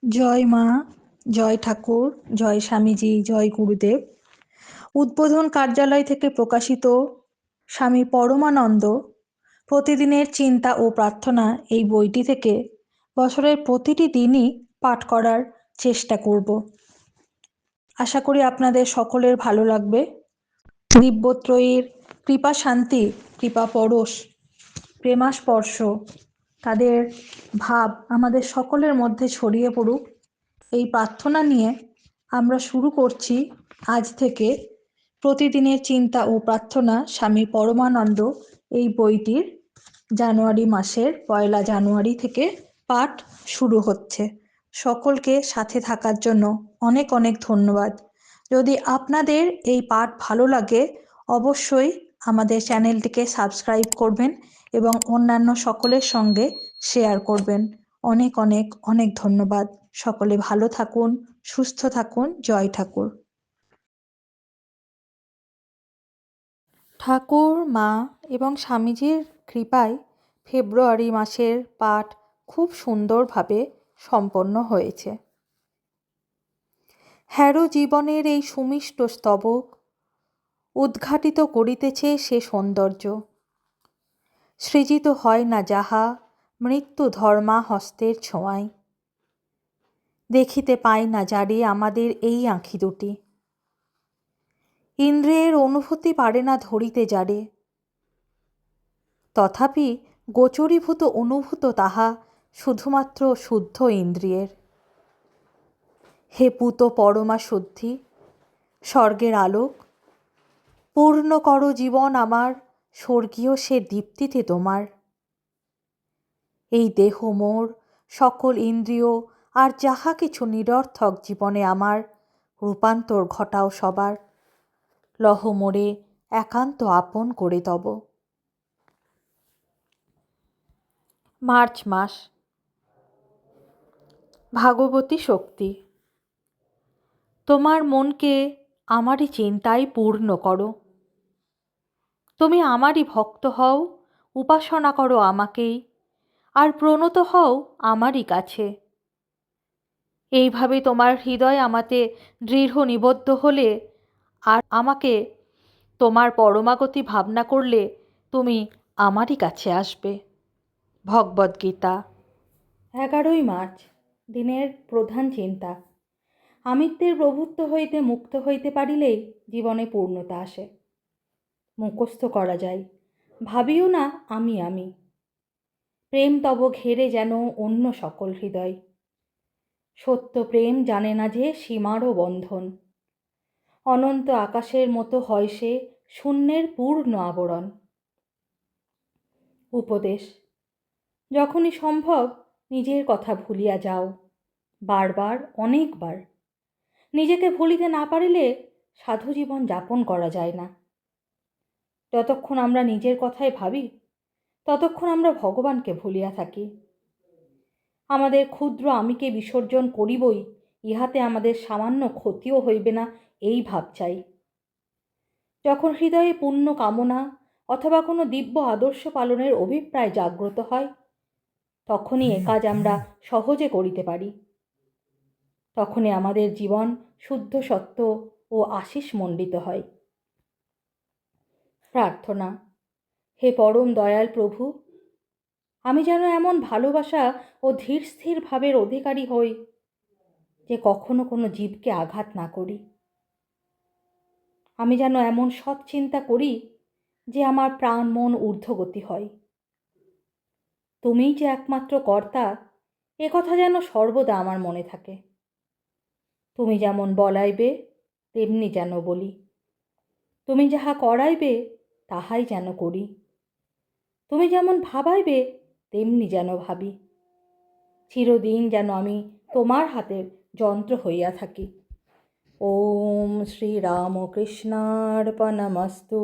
জয় মা, জয় ঠাকুর, জয় স্বামীজি, জয় গুরুদেব। উদ্বোধন কার্যালয় থেকে প্রকাশিত স্বামী পরমানন্দ প্রতিদিনের চিন্তা ও প্রার্থনা এই বইটি থেকে বছরের প্রতিটি দিনই পাঠ করার চেষ্টা করব। আশা করি আপনাদের সকলের ভালো লাগবে। দিব্যত্রয়ীর কৃপা শান্তি, কৃপা পরশ, প্রেমাস্পর্শ, তাদের ভাব আমাদের সকলের মধ্যে ছড়িয়ে পড়ুক, এই প্রার্থনা নিয়ে আমরা শুরু করছি আজ থেকে প্রতিদিনের চিন্তা ও প্রার্থনা স্বামী পরমানন্দ এই বইটির জানুয়ারি মাসের 1 জানুয়ারি থেকে পাঠ শুরু হচ্ছে। সকলকে সাথে থাকার জন্য অনেক অনেক ধন্যবাদ। যদি আপনাদের এই পাঠ ভালো লাগে অবশ্যই আমাদের চ্যানেলটিকে সাবস্ক্রাইব করবেন এবং অন্যান্য সকলের সঙ্গে শেয়ার করবেন। অনেক অনেক অনেক ধন্যবাদ। সকলে ভালো থাকুন, সুস্থ থাকুন। জয় ঠাকুর। ঠাকুর, মা এবং স্বামীজির কৃপায় ফেব্রুয়ারি মাসের পাঠ খুব সুন্দরভাবে সম্পন্ন হয়েছে। হ্যারো জীবনের এই সুমিষ্ট স্তবক উদ্ঘাটিত করিতেছে সে সৌন্দর্য। সৃজিত হয় না যাহা মৃত্যু ধর্মা হস্তের ছোঁয়ায়। দেখিতে পাই না যারে আমাদের এই আঁখি দুটি। ইন্দ্রিয়ের অনুভূতি পারে না ধরিতে যারে, তথাপি গোচরীভূত অনুভূত তাহা শুধুমাত্র শুদ্ধ ইন্দ্রিয়ের। হে পুত পরমা শুদ্ধি, স্বর্গের আলোক, পূর্ণ কর জীবন আমার স্বর্গীয় সে দীপ্তিতে তোমার। এই দেহ মোর, সকল ইন্দ্রিয় আর যাহা কিছু নিরর্থক জীবনে আমার রূপান্তর ঘটাও সবার। লহ মোরে একান্ত আপন করে তব। মার্চ মাস। ভাগবতী শক্তি। তোমার মনকে আমারই চিন্তায় পূর্ণ করো। তুমি আমারই ভক্ত হও, উপাসনা করো আমাকেই, আর প্রণত হও আমারই কাছে। এইভাবে তোমার হৃদয় আমাতে দৃঢ় নিবদ্ধ হলে আর আমাকে তোমার পরমাগতি ভাবনা করলে তুমি আমারই কাছে আসবে। ভগবদ্গীতা। 11ই মার্চ। দিনের প্রধান চিন্তা। আমিত্বের প্রভুত্ব হইতে মুক্ত হইতে পারিলেই জীবনে পূর্ণতা আসে। মুখস্থ করা যায়, ভাবিও না আমি আমি। প্রেম তব ঘেরে যেন অন্য সকল হৃদয়। সত্য প্রেম জানে না যে সীমারও বন্ধন। অনন্ত আকাশের মতো হয় সে শূন্যের পূর্ণ আবরণ। উপদেশ। যখনই সম্ভব নিজের কথা ভুলিয়া যাও, বারবার, অনেকবার। নিজেকে ভুলিতে না পারিলে সাধু জীবন যাপন করা যায় না। যতক্ষণ আমরা নিজের কথাই ভাবি ততক্ষণ আমরা ভগবানকে ভুলিয়া থাকি। আমাদের ক্ষুদ্র আমিকে বিসর্জন করিবই, ইহাতে আমাদের সামান্য ক্ষতিও হইবে না, এই ভাব চাই। যখন হৃদয়ে পুণ্য কামনা অথবা কোনো দিব্য আদর্শ পালনের অভিপ্রায় জাগ্রত হয়, তখনই এ কাজ আমরা সহজে করিতে পারি। তখনই আমাদের জীবন শুদ্ধ সত্য ও আশিস মণ্ডিত হয়। প্রার্থনা। হে পরম দয়াল প্রভু, আমি যেন এমন ভালোবাসা ও ধীর স্থির ভাবের অধিকারী হই যে কখনো কোনো জীবকে আঘাত না করি। আমি যেন এমন সৎ চিন্তা করি যে আমার প্রাণ মন ঊর্ধ্বগতি হয়। তুমিই যে একমাত্র কর্তা, এ কথা যেন সর্বদা আমার মনে থাকে। তুমি যেমন বলাইবে তেমনি যেন বলি। তুমি যাহা করাইবে তাহাই যেন করি। তুমি যেমন ভাবাইবে তেমনি যেন ভাবি। চিরদিন যেন আমি তোমার হাতের যন্ত্র হইয়া থাকি। ওম শ্রী রামকৃষ্ণার্পণমস্তু।